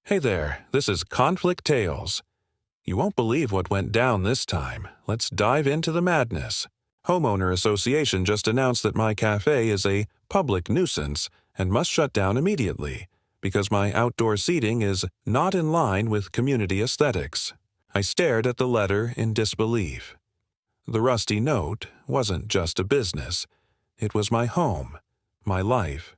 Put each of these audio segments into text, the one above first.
Hey there, this is Conflict Tales. You won't believe what went down this time. Let's dive into the madness. Homeowner Association just announced that my cafe is a public nuisance and must shut down immediately because my outdoor seating is not in line with community aesthetics. I stared at the letter in disbelief. The rusty note wasn't just a business. It was my home, my life.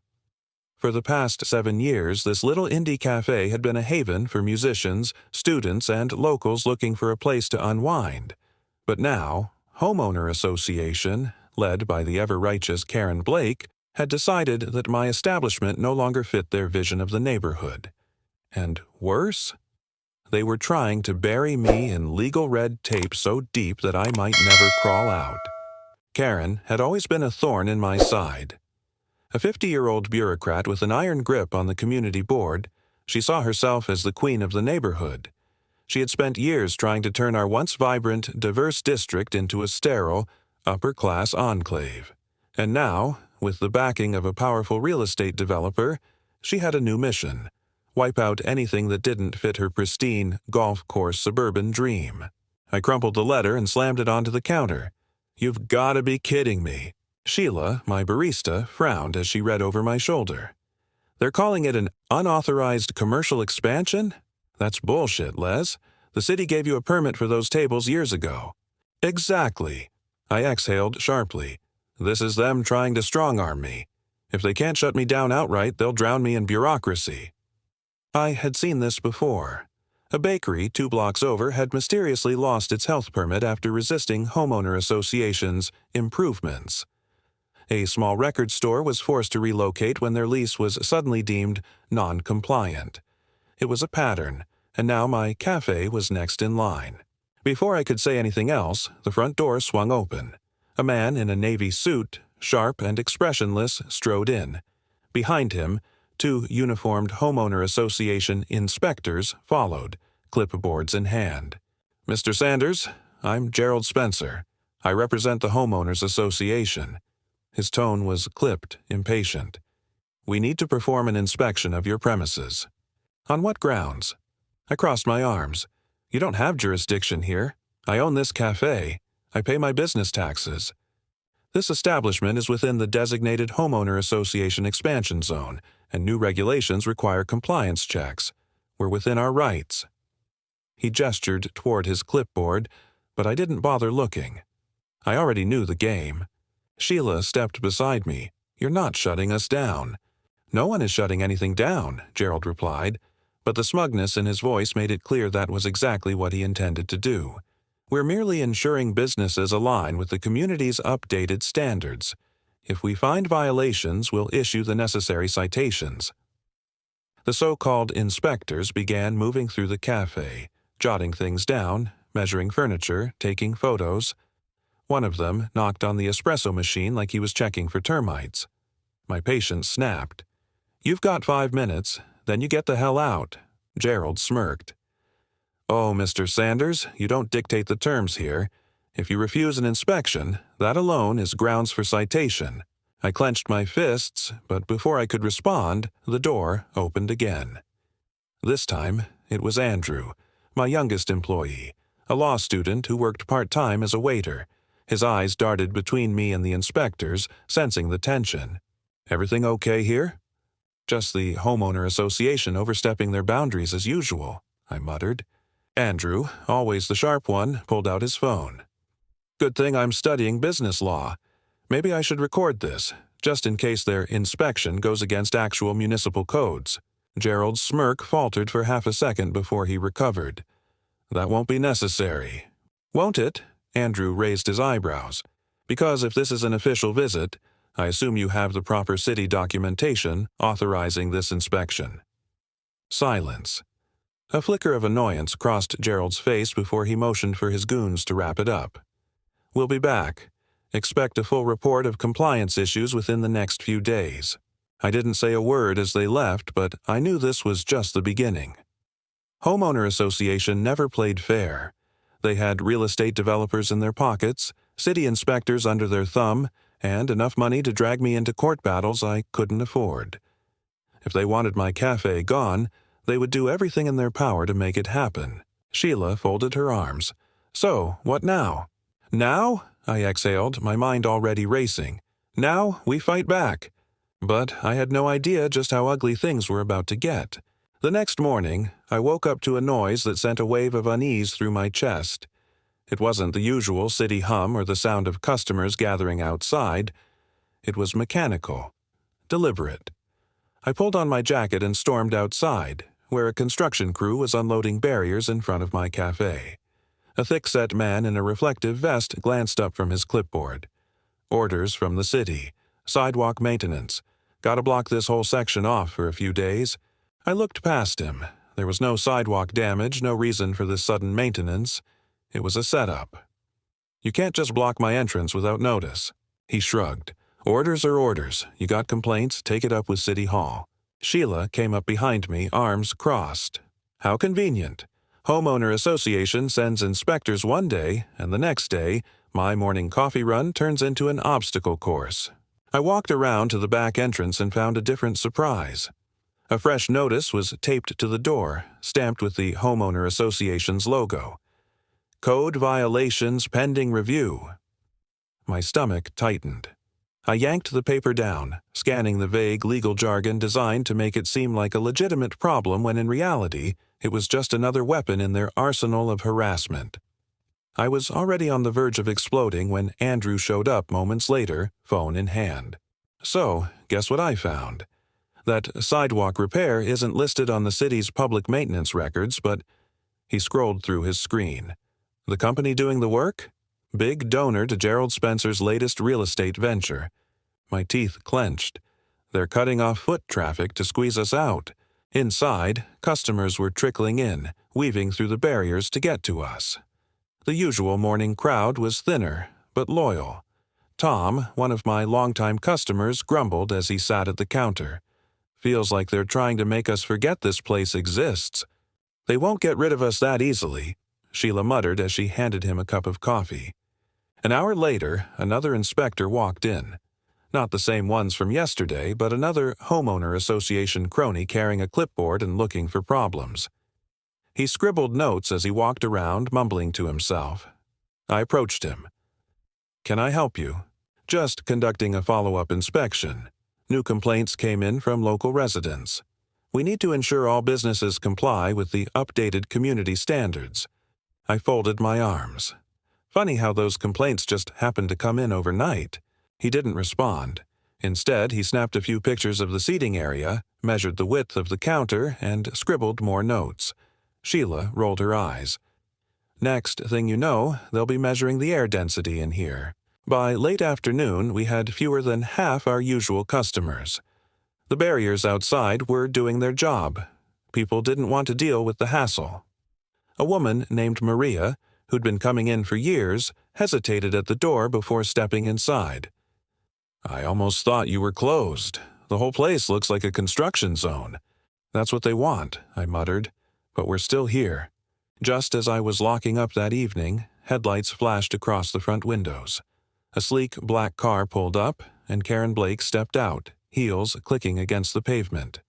For the past 7 years, this little indie cafe had been a haven for musicians, students, and locals looking for a place to unwind. But now, Homeowner Association, led by the ever-righteous Karen Blake, had decided that my establishment no longer fit their vision of the neighborhood. And worse, they were trying to bury me in legal red tape so deep that I might never crawl out. Karen had always been a thorn in my side. A 50-year-old bureaucrat with an iron grip on the community board, she saw herself as the queen of the neighborhood. She had spent years trying to turn our once vibrant, diverse district into a sterile, upper-class enclave. And now, with the backing of a powerful real estate developer, she had a new mission: wipe out anything that didn't fit her pristine, golf course suburban dream. I crumpled the letter and slammed it onto the counter. "You've got to be kidding me." Sheila, my barista, frowned as she read over my shoulder. "They're calling it an unauthorized commercial expansion? That's bullshit, Les. The city gave you a permit for those tables years ago." "Exactly." I exhaled sharply. This is them trying to strong-arm me. If they can't shut me down outright, they'll drown me in bureaucracy. I had seen this before. A bakery 2 blocks over had mysteriously lost its health permit after resisting Homeowner Association's improvements. A small record store was forced to relocate when their lease was suddenly deemed non-compliant. It was a pattern, and now my cafe was next in line. Before I could say anything else, the front door swung open. A man in a navy suit, sharp and expressionless, strode in. Behind him, 2 uniformed Homeowner Association inspectors followed, clipboards in hand. "Mr. Sanders, I'm Gerald Spencer. I represent the Homeowners Association." His tone was clipped, impatient. "We need to perform an inspection of your premises." "On what grounds?" I crossed my arms. "You don't have jurisdiction here. I own this cafe. I pay my business taxes. This establishment is within the designated Homeowner Association expansion zone, and new regulations require compliance checks. We're within our rights." He gestured toward his clipboard, but I didn't bother looking. I already knew the game. Sheila stepped beside me. "You're not shutting us down." "No one is shutting anything down," Gerald replied, but the smugness in his voice made it clear that was exactly what he intended to do. "We're merely ensuring businesses align with the community's updated standards. If we find violations, we'll issue the necessary citations." The so-called inspectors began moving through the cafe, jotting things down, measuring furniture, taking photos. One of them knocked on the espresso machine like he was checking for termites. My patience snapped. "You've got 5 minutes, then you get the hell out." Gerald smirked. "Oh, Mr. Sanders, you don't dictate the terms here. If you refuse an inspection, that alone is grounds for citation." I clenched my fists, but before I could respond, the door opened again. This time, it was Andrew, my youngest employee, a law student who worked part-time as a waiter. His eyes darted between me and the inspectors, sensing the tension. "Everything okay here?" "Just the Homeowner Association overstepping their boundaries as usual," I muttered. Andrew, always the sharp one, pulled out his phone. "Good thing I'm studying business law. Maybe I should record this, just in case their inspection goes against actual municipal codes." Gerald's smirk faltered for half a second before he recovered. "That won't be necessary." "Won't it?" Andrew raised his eyebrows. "Because if this is an official visit, I assume you have the proper city documentation authorizing this inspection." Silence. A flicker of annoyance crossed Gerald's face before he motioned for his goons to wrap it up. "We'll be back. Expect a full report of compliance issues within the next few days." I didn't say a word as they left, but I knew this was just the beginning. Homeowner Association never played fair. They had real estate developers in their pockets, city inspectors under their thumb, and enough money to drag me into court battles I couldn't afford. If they wanted my cafe gone, They would do everything in their power to make it happen. Sheila folded her arms. So, what now? Now? I exhaled, my mind already racing. Now we fight back. But I had no idea just how ugly things were about to get. The next morning, I woke up to a noise that sent a wave of unease through my chest. It wasn't the usual city hum or the sound of customers gathering outside. It was mechanical, deliberate. I pulled on my jacket and stormed outside, where a construction crew was unloading barriers in front of my cafe. A thick-set man in a reflective vest glanced up from his clipboard. Orders from the city. Sidewalk maintenance. Gotta block this whole section off for a few days. I looked past him. There was no sidewalk damage, no reason for this sudden maintenance. It was a setup. You can't just block my entrance without notice. He shrugged. Orders are orders. You got complaints, take it up with City Hall. Sheila came up behind me, arms crossed. How convenient. Homeowner Association sends inspectors one day, and the next day, my morning coffee run turns into an obstacle course. I walked around to the back entrance and found a different surprise. A fresh notice was taped to the door, stamped with the Homeowner Association's logo. Code violations pending review. My stomach tightened. I yanked the paper down, scanning the vague legal jargon designed to make it seem like a legitimate problem when in reality, it was just another weapon in their arsenal of harassment. I was already on the verge of exploding when Andrew showed up moments later, phone in hand. So, guess what I found? That sidewalk repair isn't listed on the city's public maintenance records, but he scrolled through his screen. The company doing the work? Big donor to Gerald Spencer's latest real estate venture. My teeth clenched. They're cutting off foot traffic to squeeze us out. Inside, customers were trickling in, weaving through the barriers to get to us. The usual morning crowd was thinner, but loyal. Tom, one of my longtime customers, grumbled as he sat at the counter. Feels like they're trying to make us forget this place exists. They won't get rid of us that easily, Sheila muttered as she handed him a cup of coffee. An hour later, another inspector walked in. Not the same ones from yesterday, but another Homeowner Association crony carrying a clipboard and looking for problems. He scribbled notes as he walked around, mumbling to himself. I approached him. Can I help you? Just conducting a follow-up inspection. New complaints came in from local residents. We need to ensure all businesses comply with the updated community standards. I folded my arms. Funny how those complaints just happened to come in overnight. He didn't respond. Instead, he snapped a few pictures of the seating area, measured the width of the counter, and scribbled more notes. Sheila rolled her eyes. Next thing you know, they'll be measuring the air density in here. By late afternoon, we had fewer than half our usual customers. The barriers outside were doing their job. People didn't want to deal with the hassle. A woman named Maria, who'd been coming in for years, hesitated at the door before stepping inside. I almost thought you were closed. The whole place looks like a construction zone. That's what they want, I muttered. But we're still here. Just as I was locking up that evening, headlights flashed across the front windows. A sleek black car pulled up, and Karen Blake stepped out, heels clicking against the pavement.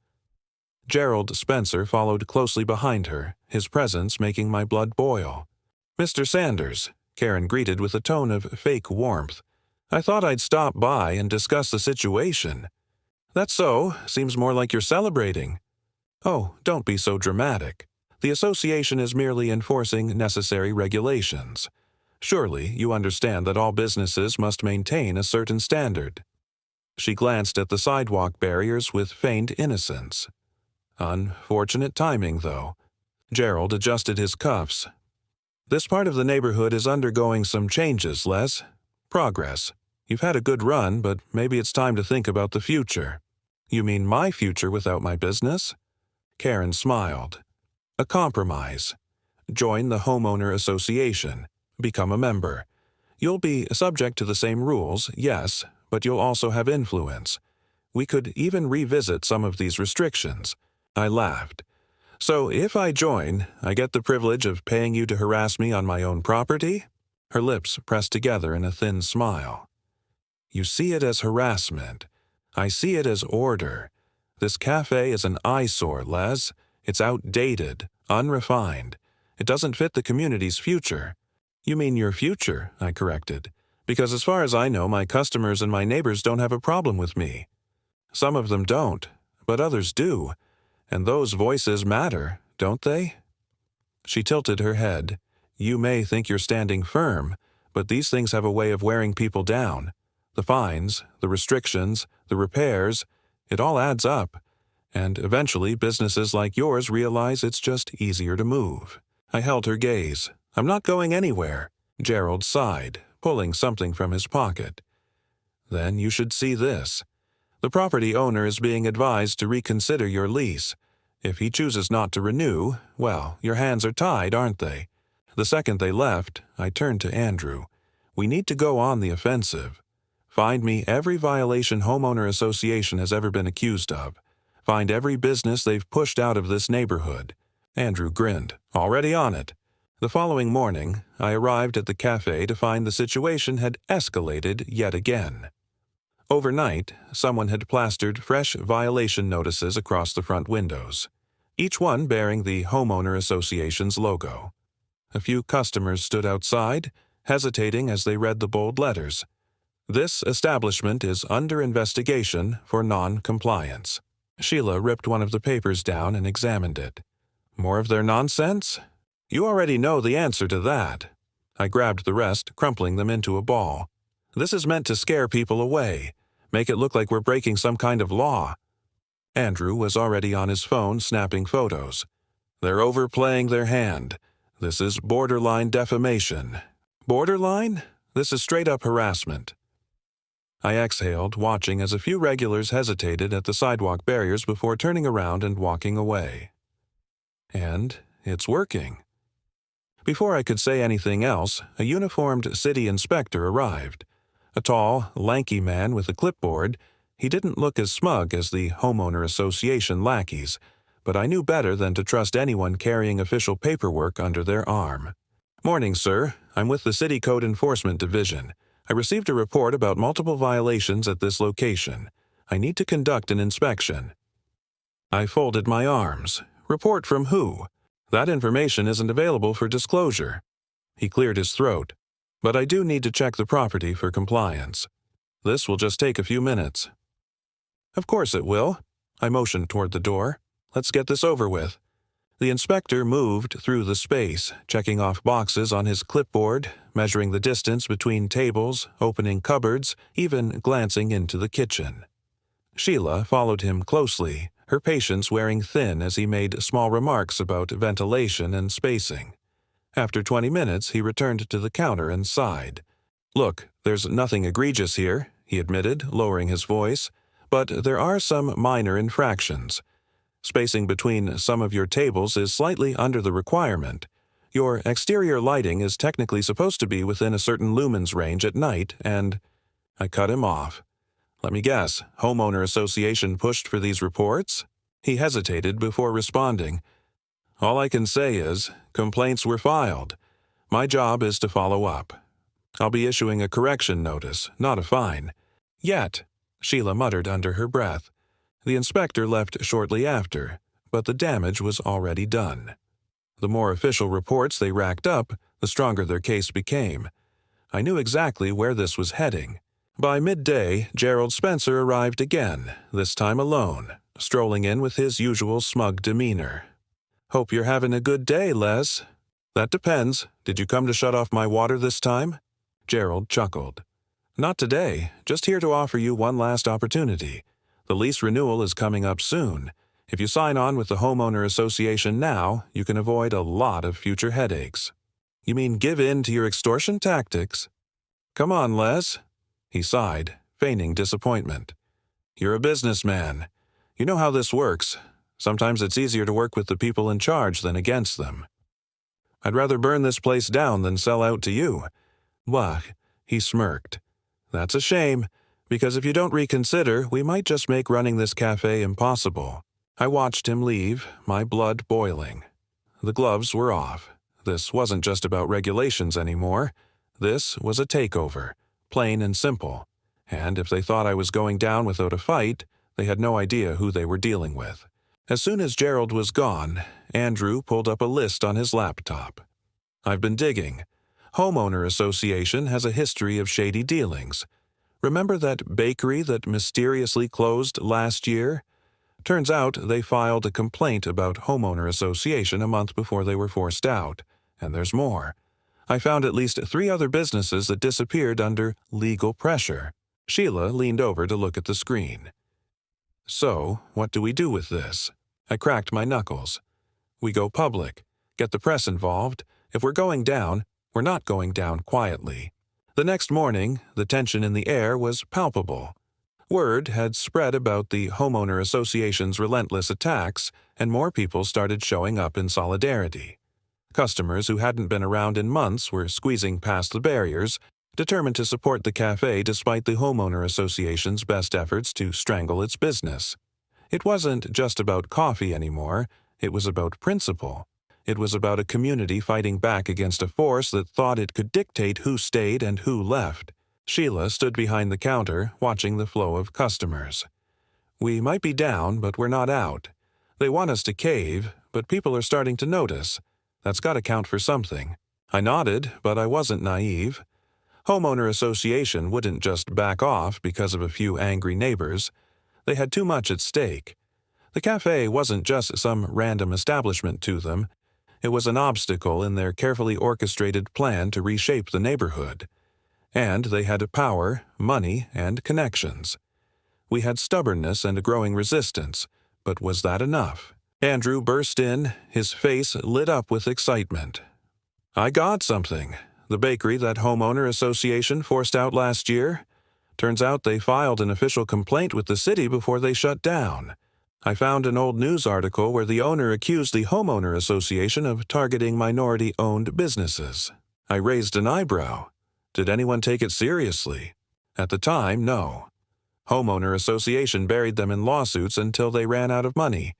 Gerald Spencer followed closely behind her, his presence making my blood boil. Mr. Sanders, Karen greeted with a tone of fake warmth. I thought I'd stop by and discuss the situation. That's so. Seems more like you're celebrating. Oh, don't be so dramatic. The association is merely enforcing necessary regulations. Surely you understand that all businesses must maintain a certain standard. She glanced at the sidewalk barriers with feigned innocence. Unfortunate timing, though. Gerald adjusted his cuffs. This part of the neighborhood is undergoing some changes, Les. Progress. You've had a good run, but maybe it's time to think about the future. You mean my future without my business? Karen smiled. A compromise. Join the Homeowner Association. Become a member. You'll be subject to the same rules, yes, but you'll also have influence. We could even revisit some of these restrictions. I laughed. So if I join, I get the privilege of paying you to harass me on my own property? Her lips pressed together in a thin smile. You see it as harassment. I see it as order. This cafe is an eyesore, Les. It's outdated, unrefined. It doesn't fit the community's future. You mean your future, I corrected, because as far as I know, my customers and my neighbors don't have a problem with me. Some of them don't, but others do, and those voices matter, don't they? She tilted her head. You may think you're standing firm, but these things have a way of wearing people down. The fines, the restrictions, the repairs, it all adds up, and eventually businesses like yours realize it's just easier to move. I held her gaze. I'm not going anywhere. Gerald sighed, pulling something from his pocket. Then you should see this. The property owner is being advised to reconsider your lease. If he chooses not to renew, well, your hands are tied, aren't they? The second they left, I turned to Andrew. We need to go on the offensive. Find me every violation Homeowner Association has ever been accused of. Find every business they've pushed out of this neighborhood. Andrew grinned. Already on it. The following morning, I arrived at the cafe to find the situation had escalated yet again. Overnight, someone had plastered fresh violation notices across the front windows, each one bearing the Homeowner Association's logo. A few customers stood outside, hesitating as they read the bold letters. This establishment is under investigation for non-compliance. Sheila ripped one of the papers down and examined it. More of their nonsense? You already know the answer to that. I grabbed the rest, crumpling them into a ball. This is meant to scare people away, make it look like we're breaking some kind of law. Andrew was already on his phone snapping photos. They're overplaying their hand. This is borderline defamation. Borderline? This is straight-up harassment. I exhaled, watching as a few regulars hesitated at the sidewalk barriers before turning around and walking away. And it's working. Before I could say anything else, a uniformed city inspector arrived. A tall, lanky man with a clipboard. He didn't look as smug as the Homeowner Association lackeys, but I knew better than to trust anyone carrying official paperwork under their arm. Morning, sir. I'm with the City Code Enforcement Division. I received a report about multiple violations at this location. I need to conduct an inspection. I folded my arms. Report from who? That information isn't available for disclosure. He cleared his throat. But I do need to check the property for compliance. This will just take a few minutes. Of course it will. I motioned toward the door. Let's get this over with. The inspector moved through the space, checking off boxes on his clipboard, measuring the distance between tables, opening cupboards, even glancing into the kitchen. Sheila followed him closely, her patience wearing thin as he made small remarks about ventilation and spacing. After 20 minutes, he returned to the counter and sighed. Look, there's nothing egregious here, he admitted, lowering his voice, but there are some minor infractions. Spacing between some of your tables is slightly under the requirement. Your exterior lighting is technically supposed to be within a certain lumens range at night, and... I cut him off. Let me guess, Homeowner Association pushed for these reports? He hesitated before responding. All I can say is, complaints were filed. My job is to follow up. I'll be issuing a correction notice, not a fine. Yet, Sheila muttered under her breath. The inspector left shortly after, but the damage was already done. The more official reports they racked up, the stronger their case became. I knew exactly where this was heading. By midday, Gerald Spencer arrived again, this time alone, strolling in with his usual smug demeanor. Hope you're having a good day, Les. That depends. Did you come to shut off my water this time? Gerald chuckled. Not today, just here to offer you one last opportunity. The lease renewal is coming up soon. If you sign on with the Homeowner Association now, you can avoid a lot of future headaches. You mean give in to your extortion tactics? Come on, Les. He sighed, feigning disappointment. You're a businessman. You know how this works. Sometimes it's easier to work with the people in charge than against them. I'd rather burn this place down than sell out to you. Wah, he smirked. That's a shame, because if you don't reconsider, we might just make running this cafe impossible. I watched him leave, my blood boiling. The gloves were off. This wasn't just about regulations anymore. This was a takeover, plain and simple. And if they thought I was going down without a fight, they had no idea who they were dealing with. As soon as Gerald was gone, Andrew pulled up a list on his laptop. I've been digging. Homeowner Association has a history of shady dealings. Remember that bakery that mysteriously closed last year? Turns out they filed a complaint about Homeowner Association a month before they were forced out. And there's more. I found at least 3 other businesses that disappeared under legal pressure. Sheila leaned over to look at the screen. So, what do we do with this? I cracked my knuckles. We go public, get the press involved. If we're going down, we're not going down quietly. The next morning, the tension in the air was palpable. Word had spread about the Homeowner Association's relentless attacks, and more people started showing up in solidarity. Customers who hadn't been around in months were squeezing past the barriers, determined to support the cafe despite the Homeowner Association's best efforts to strangle its business. It wasn't just about coffee anymore, it was about principle. It was about a community fighting back against a force that thought it could dictate who stayed and who left. Sheila stood behind the counter, watching the flow of customers. We might be down, but we're not out. They want us to cave, but people are starting to notice. That's got to count for something. I nodded, but I wasn't naive. Homeowner Association wouldn't just back off because of a few angry neighbors. They had too much at stake. The cafe wasn't just some random establishment to them. It was an obstacle in their carefully orchestrated plan to reshape the neighborhood. And they had power, money, and connections. We had stubbornness and a growing resistance, but was that enough? Andrew burst in, his face lit up with excitement. I got something. The bakery that Homeowner Association forced out last year. Turns out they filed an official complaint with the city before they shut down. I found an old news article where the owner accused the Homeowner Association of targeting minority-owned businesses. I raised an eyebrow. Did anyone take it seriously? At the time, no. Homeowner Association buried them in lawsuits until they ran out of money.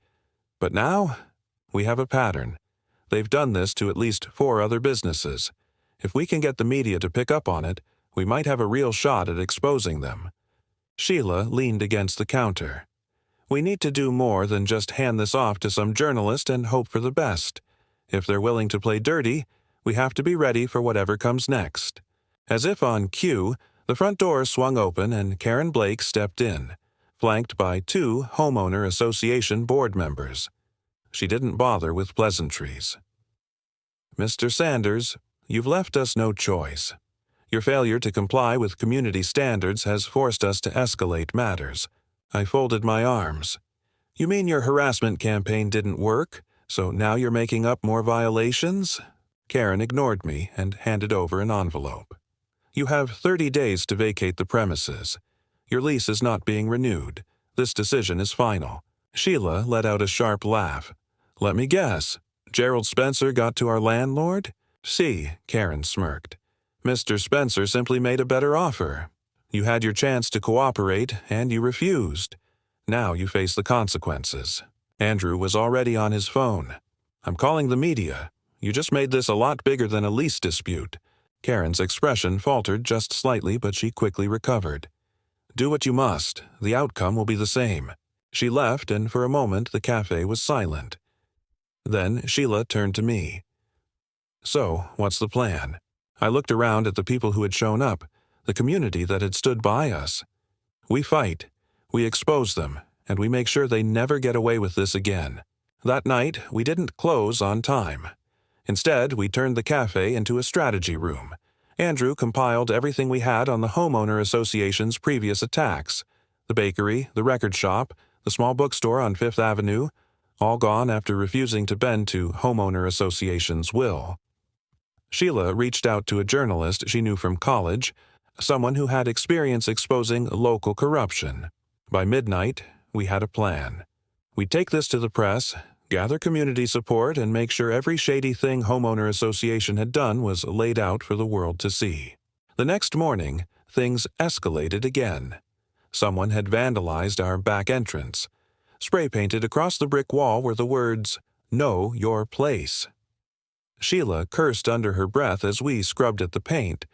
But now, we have a pattern. They've done this to at least 4 other businesses. If we can get the media to pick up on it, we might have a real shot at exposing them. Sheila leaned against the counter. We need to do more than just hand this off to some journalist and hope for the best. If they're willing to play dirty, we have to be ready for whatever comes next. As if on cue, the front door swung open and Karen Blake stepped in, flanked by 2 Homeowner Association board members. She didn't bother with pleasantries. Mr. Sanders, you've left us no choice. Your failure to comply with community standards has forced us to escalate matters. I folded my arms. You mean your harassment campaign didn't work, so now you're making up more violations? Karen ignored me and handed over an envelope. You have 30 days to vacate the premises. Your lease is not being renewed. This decision is final. Sheila let out a sharp laugh. Let me guess. Gerald Spencer got to our landlord? See, Karen smirked. Mr. Spencer simply made a better offer. You had your chance to cooperate, and you refused. Now you face the consequences. Andrew was already on his phone. I'm calling the media. You just made this a lot bigger than a lease dispute. Karen's expression faltered just slightly, but she quickly recovered. Do what you must. The outcome will be the same. She left, and for a moment the cafe was silent. Then Sheila turned to me. So, what's the plan? I looked around at the people who had shown up, the community that had stood by us. We fight. We expose them, and we make sure they never get away with this again. That night, we didn't close on time. Instead, we turned the cafe into a strategy room. Andrew compiled everything we had on the Homeowner Association's previous attacks. The bakery, the record shop, the small bookstore on Fifth Avenue, all gone after refusing to bend to Homeowner Association's will. Sheila reached out to a journalist she knew from college, someone who had experience exposing local corruption. By midnight, we had a plan. We'd take this to the press, gather community support, and make sure every shady thing Homeowner Association had done was laid out for the world to see. The next morning, things escalated again. Someone had vandalized our back entrance. Spray-painted across the brick wall were the words, "Know your place." Sheila cursed under her breath as we scrubbed at the paint,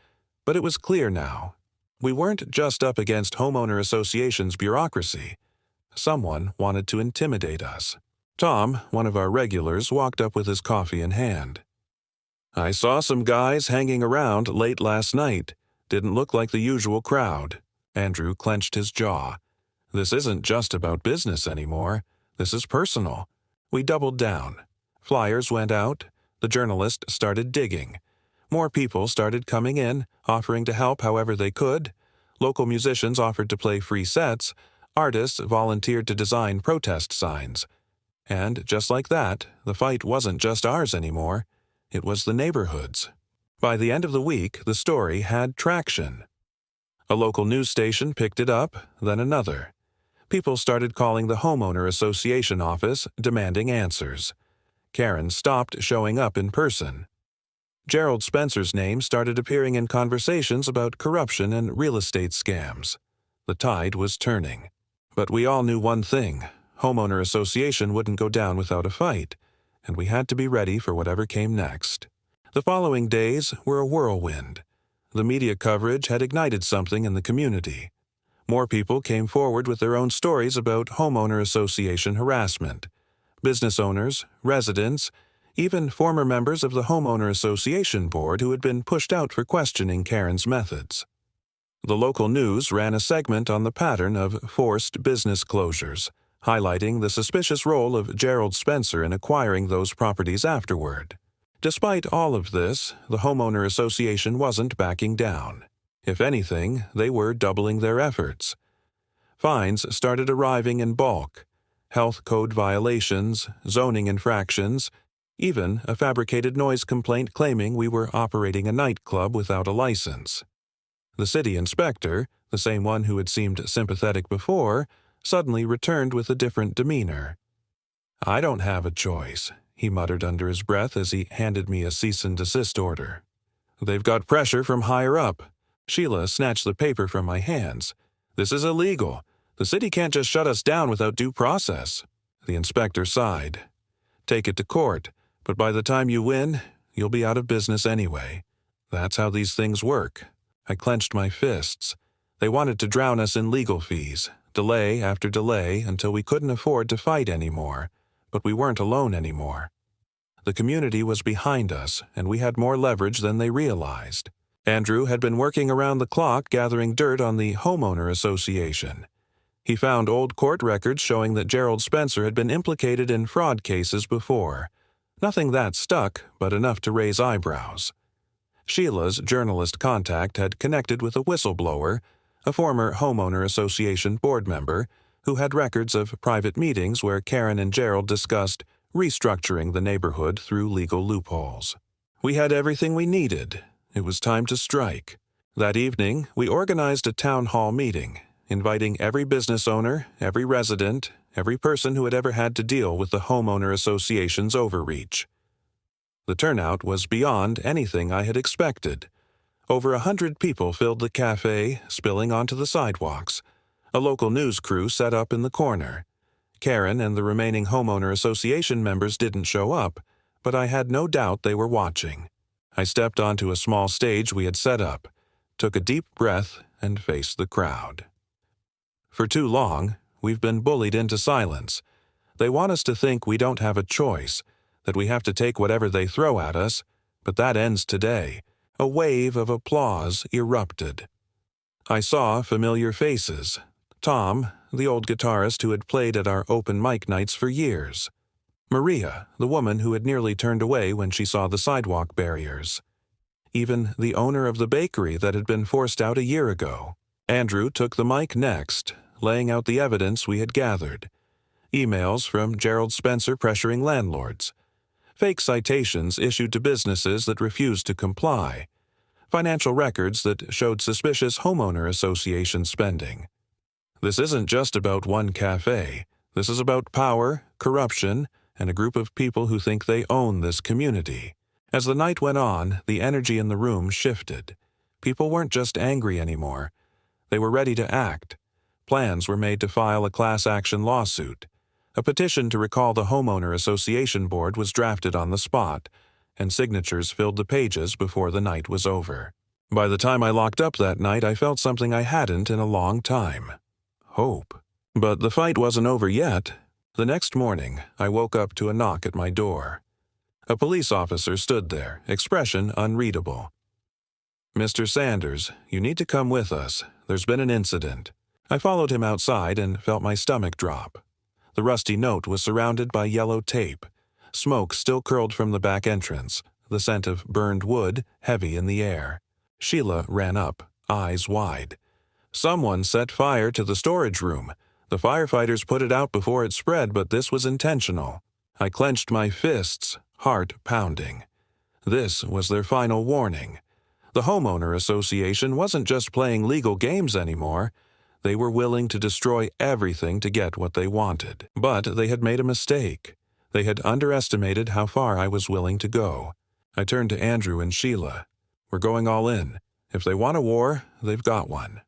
but it was clear now. We weren't just up against Homeowner Association's bureaucracy. Someone wanted to intimidate us. Tom, one of our regulars, walked up with his coffee in hand. "I saw some guys hanging around late last night. Didn't look like the usual crowd." Andrew clenched his jaw. "This isn't just about business anymore. This is personal." We doubled down. Flyers went out. The journalist started digging. More people started coming in, offering to help however they could. Local musicians offered to play free sets. Artists volunteered to design protest signs. And just like that, the fight wasn't just ours anymore. It was the neighborhood's. By the end of the week, the story had traction. A local news station picked it up, then another. People started calling the Homeowner Association office, demanding answers. Karen stopped showing up in person. Gerald Spencer's name started appearing in conversations about corruption and real estate scams. The tide was turning. But we all knew one thing: Homeowner Association wouldn't go down without a fight, and we had to be ready for whatever came next. The following days were a whirlwind. The media coverage had ignited something in the community. More people came forward with their own stories about Homeowner Association harassment. Business owners, residents, even former members of the Homeowner Association board who had been pushed out for questioning Karen's methods. The local news ran a segment on the pattern of forced business closures, highlighting the suspicious role of Gerald Spencer in acquiring those properties afterward. Despite all of this, the Homeowner Association wasn't backing down. If anything, they were doubling their efforts. Fines started arriving in bulk. Health code violations, zoning infractions, even a fabricated noise complaint claiming we were operating a nightclub without a license. The city inspector, the same one who had seemed sympathetic before, suddenly returned with a different demeanor. "I don't have a choice," he muttered under his breath as he handed me a cease and desist order. "They've got pressure from higher up." Sheila snatched the paper from my hands. "This is illegal. The city can't just shut us down without due process." The inspector sighed. "Take it to court, but by the time you win, you'll be out of business anyway. That's how these things work." I clenched my fists. They wanted to drown us in legal fees, delay after delay until we couldn't afford to fight anymore, but we weren't alone anymore. The community was behind us, and we had more leverage than they realized. Andrew had been working around the clock gathering dirt on the Homeowner Association. He found old court records showing that Gerald Spencer had been implicated in fraud cases before. Nothing that stuck, but enough to raise eyebrows. Sheila's journalist contact had connected with a whistleblower, a former Homeowner Association board member, who had records of private meetings where Karen and Gerald discussed restructuring the neighborhood through legal loopholes. We had everything we needed. It was time to strike. That evening, we organized a town hall meeting, inviting every business owner, every resident, every person who had ever had to deal with the Homeowner Association's overreach. The turnout was beyond anything I had expected. Over 100 people filled the cafe, spilling onto the sidewalks. A local news crew set up in the corner. Karen and the remaining Homeowner Association members didn't show up, but I had no doubt they were watching. I stepped onto a small stage we had set up, took a deep breath, and faced the crowd. For too long, we've been bullied into silence. They want us to think we don't have a choice, that we have to take whatever they throw at us, but that ends today. A wave of applause erupted. I saw familiar faces. Tom, the old guitarist who had played at our open mic nights for years. Maria, the woman who had nearly turned away when she saw the sidewalk barriers. Even the owner of the bakery that had been forced out a year ago. Andrew took the mic next, laying out the evidence we had gathered. Emails from Gerald Spencer pressuring landlords. Fake citations issued to businesses that refused to comply. Financial records that showed suspicious Homeowner Association spending. This isn't just about one cafe. This is about power, corruption, and a group of people who think they own this community. As the night went on, the energy in the room shifted. People weren't just angry anymore. They were ready to act. Plans were made to file a class action lawsuit. A petition to recall the Homeowner Association board was drafted on the spot, and signatures filled the pages before the night was over. By the time I locked up that night, I felt something I hadn't in a long time. Hope. But the fight wasn't over yet. The next morning, I woke up to a knock at my door. A police officer stood there, expression unreadable. "Mr. Sanders, you need to come with us. There's been an incident." I followed him outside and felt my stomach drop. The rusty note was surrounded by yellow tape. Smoke still curled from the back entrance, the scent of burned wood heavy in the air. Sheila ran up, eyes wide. "Someone set fire to the storage room. The firefighters put it out before it spread, but this was intentional." I clenched my fists, heart pounding. This was their final warning. The Homeowner Association wasn't just playing legal games anymore. They were willing to destroy everything to get what they wanted. But they had made a mistake. They had underestimated how far I was willing to go. I turned to Andrew and Sheila. "We're going all in. If they want a war, they've got one."